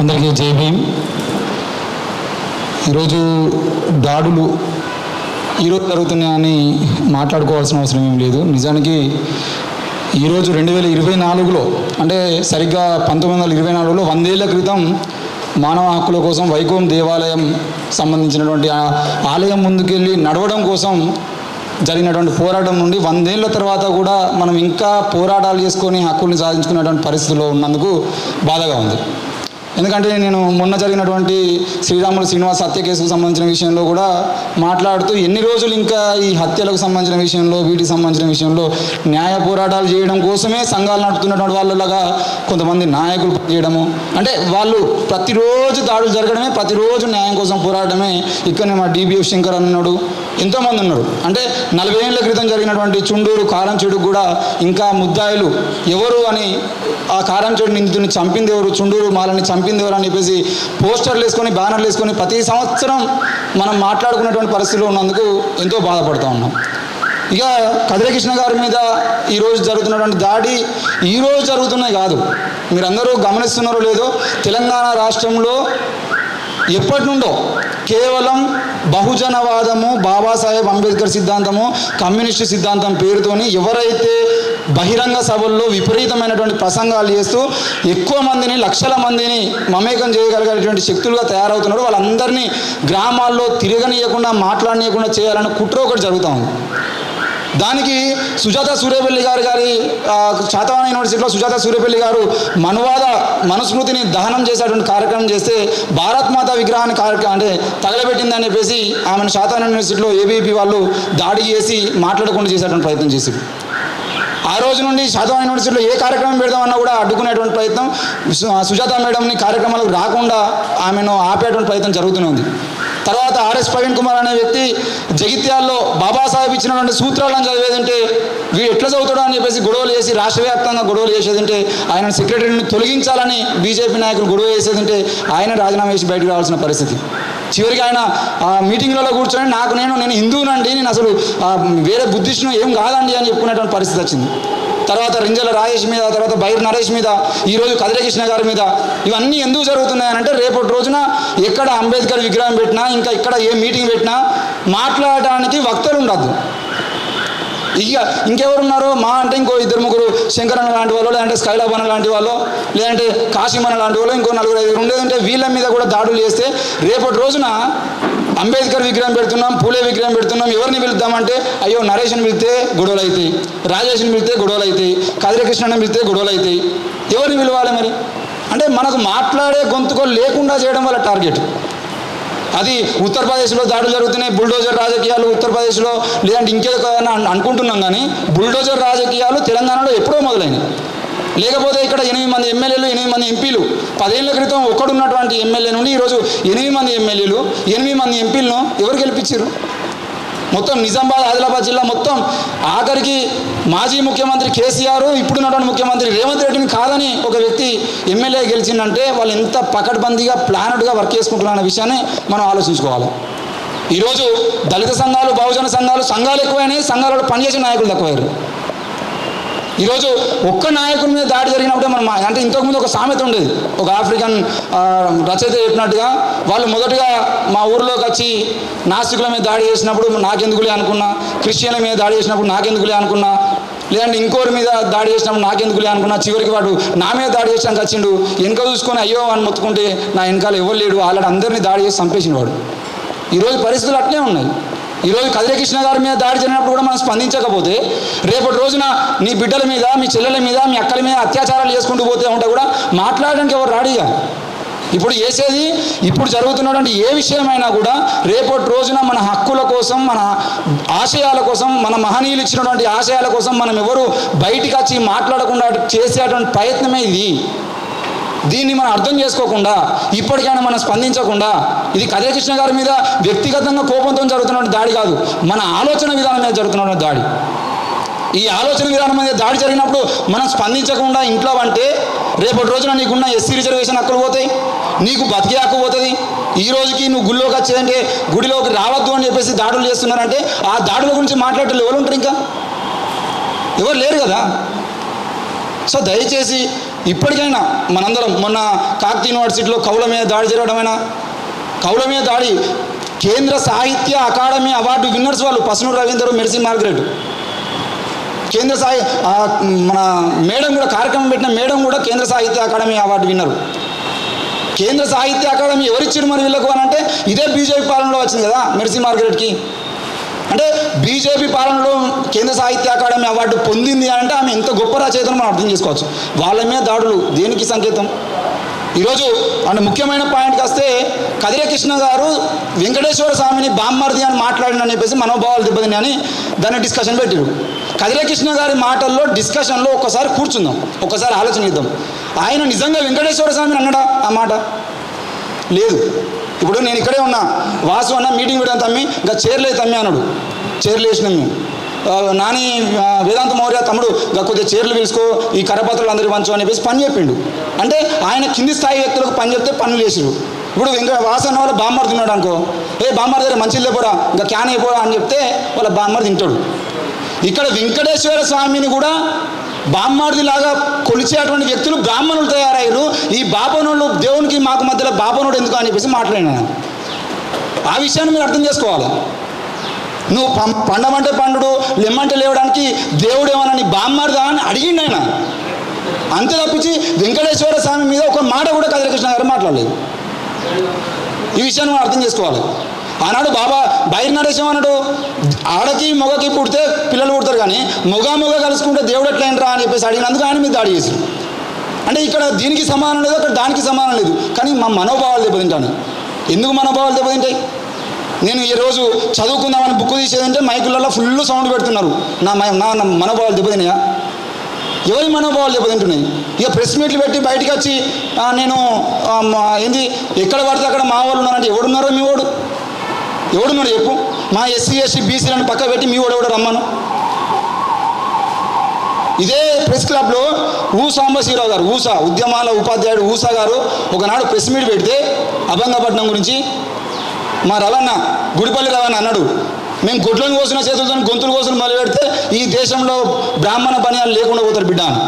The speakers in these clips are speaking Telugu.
అందరికీ జై భీమ్. ఈరోజు దాడులు ఈరోజు జరుగుతున్నాయని మాట్లాడుకోవాల్సిన అవసరం ఏం లేదు. నిజానికి ఈరోజు 2024లో అంటే సరిగ్గా 1924లో 100 ఏళ్ల క్రితం మానవ హక్కుల కోసం వైకోం దేవాలయం సంబంధించినటువంటి ఆలయం ముందుకెళ్ళి నడవడం కోసం జరిగినటువంటి పోరాటం నుండి 100 ఏళ్ల తర్వాత కూడా మనం ఇంకా పోరాటాలు చేసుకొని హక్కుల్ని సాధించుకునేటువంటి పరిస్థితిలో ఉన్నందుకు బాధగా ఉంది. ఎందుకంటే నేను మొన్న జరిగినటువంటి శ్రీరాములు శ్రీనివాస్ హత్య కేసుకు సంబంధించిన విషయంలో కూడా మాట్లాడుతూ ఎన్ని రోజులు ఇంకా ఈ హత్యలకు సంబంధించిన విషయంలో వీటికి సంబంధించిన విషయంలో న్యాయ పోరాటాలు చేయడం కోసమే సంఘాలు నడుపుతున్నటువంటి వాళ్ళలాగా కొంతమంది నాయకులు చేయడము, అంటే వాళ్ళు ప్రతిరోజు దాడులు జరగడమే, ప్రతిరోజు న్యాయం కోసం పోరాడమే. ఇక్కడనే మా DBF శంకర్ అన్నాడు, ఎంతోమంది ఉన్నారు. అంటే 40 ఏళ్ల క్రితం జరిగినటువంటి చుండూరు కారం చెడుకు కూడా ఇంకా ముద్దాయిలు ఎవరు అని, ఆ కారం చెడు నిందితుని చంపింది ఎవరు, చుండూరు మాలని చంపింది ఎవరు అని చెప్పేసి పోస్టర్లు వేసుకొని బ్యానర్లు వేసుకొని ప్రతి సంవత్సరం మనం మాట్లాడుకునేటువంటి పరిస్థితిలో ఉన్నందుకు ఎంతో బాధపడుతూ ఉన్నాం. ఇక కదిరి గారి మీద ఈరోజు జరుగుతున్నటువంటి దాడి ఈరోజు జరుగుతున్నాయి కాదు, మీరందరూ గమనిస్తున్నారో లేదో, తెలంగాణ రాష్ట్రంలో ఎప్పటి నుండో కేవలం బహుజనవాదము, బాబాసాహెబ్ అంబేద్కర్ సిద్ధాంతము, కమ్యూనిస్టు సిద్ధాంతం పేరుతోని ఎవరైతే బహిరంగ సభల్లో విపరీతమైనటువంటి ప్రసంగాలు చేస్తూ ఎక్కువ మందిని, లక్షల మందిని మమేకం చేయగలిగేటువంటి శక్తులుగా తయారవుతున్నారో వాళ్ళందరినీ గ్రామాల్లో తిరగనీయకుండా, మాట్లాడనీయకుండా చేయాలన్న కుట్ర ఒకటి జరుగుతూ ఉంది. దానికి సుజాత సూర్యపల్లి గారి శాతవాహన యూనివర్సిటీలో సుజాత సూర్యపల్లి గారు మనుస్మృతిని దహనం చేసేటువంటి కార్యక్రమం చేస్తే భారత్ మాత విగ్రహాన్ని అంటే తగలబెట్టిందని చెప్పేసి ఆమెను శాతవాహన యూనివర్సిటీలో ABVP వాళ్ళు దాడి చేసి మాట్లాడకుండా చేసేటువంటి ప్రయత్నం చేశారు. ఆ రోజు నుండి శాతవాహన యూనివర్సిటీలో ఏ కార్యక్రమం పెడదామన్నా కూడా అడ్డుకునేటువంటి ప్రయత్నం, సుజాత మేడంని కార్యక్రమాలకు రాకుండా ఆమెను ఆపేటువంటి ప్రయత్నం జరుగుతూనే ఉంది. తర్వాత RS ప్రవీణ్ కుమార్ అనే వ్యక్తి జగిత్యాల్లో బాబాసాహెబ్ ఇచ్చినటువంటి సూత్రాలను చదివేదంటే వీడు ఎట్లా చదువుతాడో అని చెప్పేసి గొడవలు చేసి రాష్ట్ర వ్యాప్తంగా గొడవలు చేసేదంటే, ఆయన సెక్రటరీని తొలగించాలని BJP నాయకులు గొడవ చేసేదంటే ఆయన రాజీనామా చేసి బయటకు రావాల్సిన పరిస్థితి. చివరికి ఆయన మీటింగ్లలో కూర్చొని నేను హిందువునండి, నేను అసలు వేరే బుద్ధిస్టును ఏం కాదండి అని చెప్పుకునేటువంటి పరిస్థితి వచ్చింది. తర్వాత రింజల రాజేష్ మీద, తర్వాత బైర్ నరేష్ మీద, ఈరోజు కదిరి గారి మీద ఇవన్నీ ఎందుకు జరుగుతున్నాయనంటే రేపటి రోజున ఎక్కడ అంబేద్కర్ విగ్రహం పెట్టినా, ఇంకా ఇక్కడ ఏ మీటింగ్ పెట్టినా మాట్లాడటానికి వక్తలు ఉండద్దు. ఇక ఇంకెవరున్నారో మా అంటే ఇంకో 2-3 శంకరన్న లాంటి వాళ్ళు, లేదంటే స్కైలాబన్న లాంటి వాళ్ళు, లేదంటే కాశీమన్న లాంటి వాళ్ళు, ఇంకో 4-5 ఉండేదంటే వీళ్ళ మీద కూడా దాడులు చేస్తే రేపటి రోజున అంబేద్కర్ విగ్రహం పెడుతున్నాం, పూలే విగ్రహం పెడుతున్నాం, ఎవరిని పిలుద్దామంటే అయ్యో నరేష్ని పిలిస్తే గొడవలు అవుతాయి, రాజేష్ని పిలిస్తే గొడవలు అవుతాయి, కదిరి పిలిస్తే గొడవలు అవుతాయి, ఎవరిని పిలవాలి మరి? అంటే మనకు మాట్లాడే గొంతుకలు లేకుండా చేయడం వల్ల టార్గెట్ అది. ఉత్తరప్రదేశ్లో దాడులు జరుగుతున్నాయి, బుల్డోజర్ రాజకీయాలు ఉత్తరప్రదేశ్లో, లేదంటే ఇంకేదో అనుకుంటున్నాం, కానీ బుల్డోజర్ రాజకీయాలు తెలంగాణలో ఎప్పుడో మొదలైనవి. లేకపోతే ఇక్కడ 8 మంది ఎమ్మెల్యేలు, 8 మంది ఎంపీలు, 10 ఏళ్ల క్రితం ఒక్కడున్నటువంటి ఎమ్మెల్యే నుండి ఈరోజు 8 మంది ఎమ్మెల్యేలు, 8 మంది ఎంపీలను ఎవరు గెలిపించారు? మొత్తం నిజామాబాద్, ఆదిలాబాద్ జిల్లా మొత్తం ఆఖరికి మాజీ ముఖ్యమంత్రి కేసీఆర్, ఇప్పుడున్నటువంటి ముఖ్యమంత్రి రేవంత్ రెడ్డిని కాదని ఒక వ్యక్తి ఎమ్మెల్యే గెలిచిందంటే వాళ్ళు ఎంత పకడ్బందీగా ప్లానెడ్గా వర్క్ చేసుకుంటున్నారన్న విషయాన్ని మనం ఆలోచించుకోవాలి. ఈరోజు దళిత సంఘాలు, బహుజన సంఘాలు ఎక్కువైనాయి, సంఘాలలో పనిచేసే నాయకులు తక్కువయ్యారు. ఈరోజు ఒక్క నాయకుడి మీద దాడి జరిగినప్పుడే మనం, అంటే ఇంతకుముందు ఒక సామెత ఉండేది, ఒక ఆఫ్రికన్ రచయిత చెప్పినట్టుగా, వాళ్ళు మొదటగా మా ఊరిలోకి వచ్చి నాస్తికుల మీద దాడి చేసినప్పుడు నాకెందుకులే అనుకున్నా, క్రిస్టియన్ల మీద దాడి చేసినప్పుడు నాకెందుకులే అనుకున్నా, లేదంటే ఇంకోరి మీద దాడి చేసినప్పుడు నాకెందుకులే అనుకున్నా, చివరికి వాడు నా మీద దాడి చేసినాక వచ్చిండు, వెనక చూసుకొని అయ్యో అని మొత్తుకుంటే నా వెనకాల ఎవరు లేడు, వాళ్ళని అందరినీ దాడి చేసి చంపేసిన వాడు. ఈరోజు పరిస్థితులు అట్లే ఉన్నాయి. ఈరోజు కదిరి గారి మీద దాడి జరిగినప్పుడు కూడా మనం స్పందించకపోతే రేపటి రోజున నీ బిడ్డల మీద, మీ చెల్లెల మీద, మీ అక్కల మీద అత్యాచారాలు చేసుకుంటూ పోతే ఉంటే కూడా మాట్లాడడానికి ఎవరు రాడిగా. ఇప్పుడు చేసేది, ఇప్పుడు జరుగుతున్నటువంటి ఏ విషయమైనా కూడా రేపటి రోజున మన హక్కుల కోసం, మన ఆశయాల కోసం, మన మహనీయులు ఇచ్చినటువంటి ఆశయాల కోసం మనం ఎవరు బయటికి వచ్చి మాట్లాడకుండా చేసేటువంటి ప్రయత్నమే ఇది. దీన్ని మనం అర్థం చేసుకోకుండా, ఇప్పటికైనా మనం స్పందించకుండా, ఇది కదిరి గారి మీద వ్యక్తిగతంగా కోపంతో జరుగుతున్నటువంటి దాడి కాదు, మన ఆలోచన విధానం మీద జరుగుతున్నటువంటి దాడి. ఈ ఆలోచన విధానం మీద దాడి జరిగినప్పుడు మనం స్పందించకుండా ఇంట్లో అంటే రేపటి రోజున నీకున్న SC రిజర్వేషన్ హక్కులు పోతాయి, నీకు బతికే హక్కు పోతుంది. ఈ రోజుకి నువ్వు గుళ్ళోకి వచ్చేదంటే గుడిలోకి రావద్దు అని చెప్పేసి దాడులు చేస్తున్నారంటే ఆ దాడుల గురించి మాట్లాడే ఎవరు ఉంటారు? ఇంకా ఎవరు లేరు కదా. సో దయచేసి ఇప్పటికైనా మనందరం మొన్న కాకతీయ యూనివర్సిటీలో కవుల మీద దాడి జరగడమైనా, కవుల మీద దాడి, కేంద్ర సాహిత్య అకాడమీ అవార్డు విన్నర్స్ వాళ్ళు పసునూరు రవీందర్, మెర్సీ మార్గరెట్, కేంద్ర మన మేడం కూడా కార్యక్రమం పెట్టిన మేడం కూడా కేంద్ర సాహిత్య అకాడమీ అవార్డు విన్నరు. కేంద్ర సాహిత్య అకాడమీ ఎవరిచ్చారు మరి వీళ్ళకు అని అంటే ఇదే బీజేపీ పాలనలో వచ్చింది కదా మెర్సీ మార్గరెట్కి. అంటే బీజేపీ పాలనలో కేంద్ర సాహిత్య అకాడమీ అవార్డు పొందింది అంటే ఆమె ఎంత గొప్ప రచయితను మనం అర్థం చేసుకోవచ్చు. వాళ్ళ మీద దాడులు దేనికి సంకేతం? ఈరోజు అంటే ముఖ్యమైన పాయింట్కి వస్తే కదిరే కృష్ణ గారు వెంకటేశ్వర స్వామిని బామ్మర్ది అని మాట్లాడినని చెప్పేసి మనోభావాలు దెబ్బతిని అని దాన్ని డిస్కషన్ పెట్టారు. కదిరే కృష్ణ గారి మాటల్లో డిస్కషన్లో ఒక్కసారి కూర్చుందాం, ఒక్కసారి ఆలోచన ఇద్దాం. ఆయన నిజంగా వెంకటేశ్వర స్వామిని అన్నాడా ఆ మాట? లేదు. ఇప్పుడు నేను ఇక్కడే ఉన్నా, వాసు అన్న మీటింగ్ పెట్టాను తమ్మి, ఇంకా చైర్లే తమ్మి అన్నాడు. చైర్లు వేసినాం మేము. నాని వేదాంత మౌర్య తమ్ముడు ఇంకా కొద్దిగా చైర్లు పిలుచుకో, ఈ కరపత్రాలు అందరికి పంచు అని చెప్పేసి పని చెప్పిండు. అంటే ఆయన కింది స్థాయి వ్యక్తులకు పని చెప్తే పనులు చేసిరు. ఇప్పుడు వాసు అన్న వాళ్ళ బామ్మర్ తిన్నాడు అనుకో, బామ్మర్ దగ్గర మంచిది లేపోరా, ఇంకా క్యాన్ అయిపోరా అని చెప్తే వాళ్ళ బామ్మర్ తింటాడు. ఇక్కడ వెంకటేశ్వర స్వామిని కూడా బామ్మార్దిలాగా కొలిచేటువంటి వ్యక్తులు బ్రాహ్మణులు తయారయ్యారు. ఈ బాపనోళ్ళు దేవునికి మాకు మధ్యలో బాపనోడు ఎందుకు అని చెప్పేసి మాట్లాడినాను. ఆ విషయాన్ని మీరు అర్థం చేసుకోవాలి. నువ్వు పండమంటే పండుడు, లెమ్మంటే లేవడానికి దేవుడు ఏమన్నా నీ బామ్మార్దా అని అడిగిండు ఆయన. అంతే తప్పించి వెంకటేశ్వర స్వామి మీద ఒక మాట కూడా కదిరకృష్ణ గారు మాట్లాడలేదు. ఈ విషయాన్ని మనం అర్థం చేసుకోవాలి. ఆనాడు బాబా బైర్ నరేశం అన్నాడు, ఆడకి మొగకి పుడితే పిల్లలు పుడతారు కానీ మొగ కలుసుకుంటే దేవుడు ఎట్లయినరా అని చెప్పేసి అడిగినందుకు ఆయన మీద దాడి చేశారు. అంటే ఇక్కడ దీనికి సమానం లేదు, అక్కడ దానికి సమానం లేదు. కానీ మా మనోభావాలు దెబ్బతింటాను. ఎందుకు మనోభావాలు దెబ్బతింటాయి? నేను ఈరోజు చదువుకుందామని బుక్ తీసేదంటే మైకులలో ఫుల్ సౌండ్ పెడుతున్నారు. నా మనోభావాలు దెబ్బతిన్నాయా? ఎవరి మనోభావాలు దెబ్బతింటున్నాయి? ఇక ప్రెస్ మీట్లు పెట్టి బయటికి వచ్చి నేను ఏంది ఎక్కడ పడితే అక్కడ మా వాళ్ళు ఉన్నారంటే ఎవడున్నారో మీ వాడు ఎవడున్నాడు చెప్పు? మా ఎస్సీ ఎస్టీ బీసీలను పక్క పెట్టి మీ వాడు ఎవడో రమ్మను. ఇదే ప్రెస్ క్లబ్లో సాంబశివరావు గారు, ఉద్యమాల ఉపాధ్యాయుడు ఊసా గారు ఒకనాడు ప్రెస్ మీట్ పెడితే అభంగపట్నం గురించి మా రవణ గుడిపల్లి రవణ అన్నాడు, మేము గొడ్లను కోసిన చేతులతో గొంతులు కోసిన మొదలు పెడితే ఈ దేశంలో బ్రాహ్మణ పనియాలు లేకుండా పోతారు బిడ్డ అని.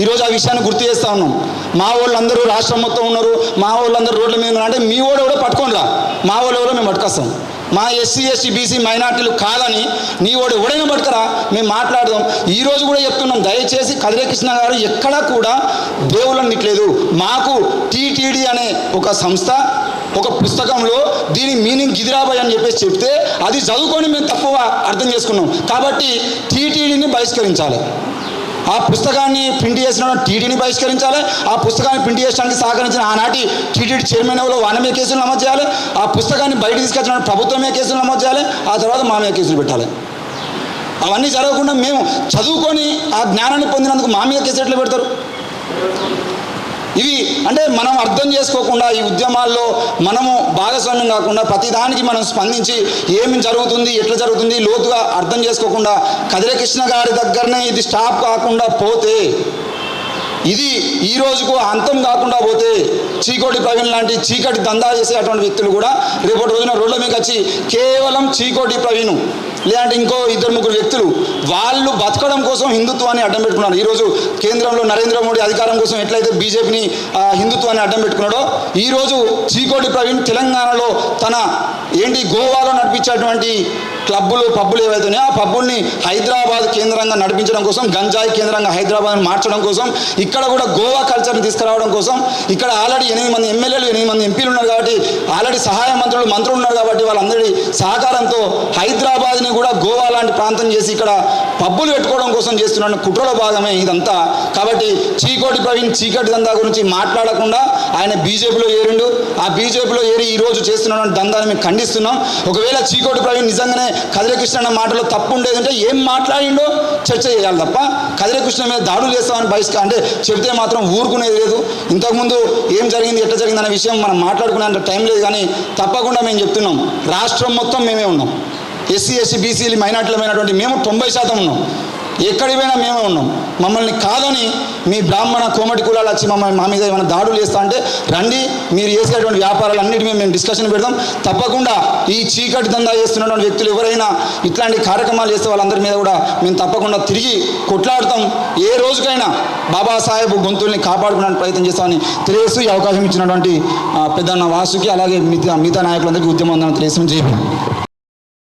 ఈరోజు ఆ విషయాన్ని గుర్తు చేస్తూ ఉన్నాం. మా వాళ్ళు అందరూ రాష్ట్రం మొత్తం ఉన్నారు, మా వాళ్ళందరూ రోడ్ల మీద ఉన్నారు అంటే మీ వాడు ఎవడో పట్టుకొని రా, మా వాళ్ళు ఎవరో మేము పట్టుకొస్తాం. మా ఎస్సీ ఎస్టీ బీసీ మైనార్టీలు కాదని నీ వాడు ఎవడైనా పట్టుకరా, మేము మాట్లాడదాం. ఈరోజు కూడా చెప్తున్నాం, దయచేసి కదిరే కృష్ణ గారు ఎక్కడా కూడా దేవుళ్ళని నిట్లేదు. మాకు టీటీడీ అనే ఒక సంస్థ ఒక పుస్తకంలో దీని మీనింగ్ గిదిరాబాయ్ అని చెప్పేసి చెప్తే అది చదువుకొని మేము తక్కువ అర్థం చేసుకున్నాం. కాబట్టి టీటీడీని బహిష్కరించాలి. ఆ పుస్తకాన్ని ప్రింట్ చేసిన టీటీని బహిష్కరించాలి. ఆ పుస్తకాన్ని ప్రింట్ చేయడానికి సహకరించిన ఆనాటి టీటీడీ చైర్మన్ ఎవరో వాళ్ళ మీద కేసులు నమోదు చేయాలి. ఆ పుస్తకాన్ని బయట తీసుకొచ్చిన ప్రభుత్వమే కేసులు నమోదు చేయాలి. ఆ తర్వాత మా మీద కేసులు పెట్టాలి. అవన్నీ జరగకుండా మేము చదువుకొని ఆ జ్ఞానాన్ని పొందినందుకు మా మీద కేసులు ఎట్లా పెడతారు? ఇవి అంటే మనం అర్థం చేసుకోకుండా ఈ ఉద్యమాల్లో మనము భాగస్వామ్యం కాకుండా ప్రతిదానికి మనం స్పందించి ఏమి జరుగుతుంది ఎట్లా జరుగుతుంది లోతుగా అర్థం చేసుకోకుండా కదిరే కృష్ణ గారి దగ్గరనే ఇది స్టాప్ కాకుండా పోతే, ఇది ఈ రోజుకు అంతం కాకుండా పోతే చీకోటి ప్రవీణ్ లాంటి చీకటి దందా చేసేటువంటి వ్యక్తులు కూడా రేపటి రోజున రోడ్ల మీకు వచ్చి కేవలం చీకోటి ప్రవీణ్ లేదంటే ఇంకో 2-3 వ్యక్తులు వాళ్ళు బతకడం కోసం హిందుత్వాన్ని అడ్డం పెట్టుకున్నారు. ఈరోజు కేంద్రంలో నరేంద్ర మోడీ అధికారం కోసం ఎట్లయితే బీజేపీని హిందుత్వాన్ని అడ్డం పెట్టుకున్నాడో ఈరోజు చీకోటి ప్రవీణ్ తెలంగాణలో తన గోవాలో నడిపించేటువంటి క్లబ్బులు పబ్బులు ఏవైతున్నాయో ఆ పబ్బుల్ని హైదరాబాద్ కేంద్రంగా నడిపించడం కోసం, గంజాయి కేంద్రంగా హైదరాబాద్ని మార్చడం కోసం, ఇక్కడ కూడా గోవా కల్చర్ని తీసుకురావడం కోసం, ఇక్కడ ఆల్రెడీ 8 మంది ఎమ్మెల్యేలు 8 మంది ఎంపీలు ఉన్నారు కాబట్టి, ఆల్రెడీ సహాయ మంత్రులు ఉన్నారు కాబట్టి వాళ్ళందరి సహకారంతో హైదరాబాద్ని కూడా గోవా లాంటి ప్రాంతం చేసి ఇక్కడ పబ్బులు పెట్టుకోవడం కోసం చేస్తున్న కుట్రలో భాగమే ఇదంతా. కాబట్టి చీకోటి ప్రవీణ్ చీకటి దందా గురించి మాట్లాడకుండా ఆయన బీజేపీలో ఏరిండు. ఆ బీజేపీలో ఏరి ఈరోజు చేస్తున్న దందాన్ని మేము ఖండిస్తున్నాం. ఒకవేళ చీకోటి ప్రవీణ్ నిజంగానే కదిరే కృష్ణ అన్న మాటలో తప్పు ఉండేదంటే ఏం మాట్లాడిండో చర్చ చేయాలి తప్ప కదిరే కృష్ణ మీద దాడులు చేస్తామని అంటే చెబితే మాత్రం ఊరుకునేది లేదు. ఇంతకుముందు ఏం జరిగింది ఎట్లా జరిగింది అనే విషయం మనం మాట్లాడుకునేంత టైం లేదు. కానీ తప్పకుండా మేము చెప్తున్నాం, రాష్ట్రం మొత్తం మేమే ఉన్నాం. ఎస్సీ ఎస్టీ బీసీలు మైనార్టీలమైనటువంటి మేము 90% ఉన్నాం. ఎక్కడికి పోయినా మేమే ఉన్నాం. మమ్మల్ని కాదని మీ బ్రాహ్మణ కోమటి కులాలు వచ్చి మమ్మల్ని మా మీద ఏమైనా దాడులు చేస్తా అంటే రండి, మీరు చేసేటువంటి వ్యాపారాలు అన్నిటి మీద మేము డిస్కషన్ పెడదాం. తప్పకుండా ఈ చీకటి దందా చేస్తున్నటువంటి వ్యక్తులు ఎవరైనా ఇట్లాంటి కార్యక్రమాలు చేస్తే వాళ్ళందరి మీద కూడా మేము తప్పకుండా తిరిగి కొట్లాడతాం. ఏ రోజుకైనా బాబాసాహెబ్ గొంతుల్ని కాపాడుకోవడానికి ప్రయత్నం చేస్తామని తెలియజేస్తూ ఈ అవకాశం ఇచ్చినటువంటి పెద్దన్న వాసుకి అలాగే మిగతా నాయకులందరికీ ఉద్యమం తెలియజేస్తామని చెప్పి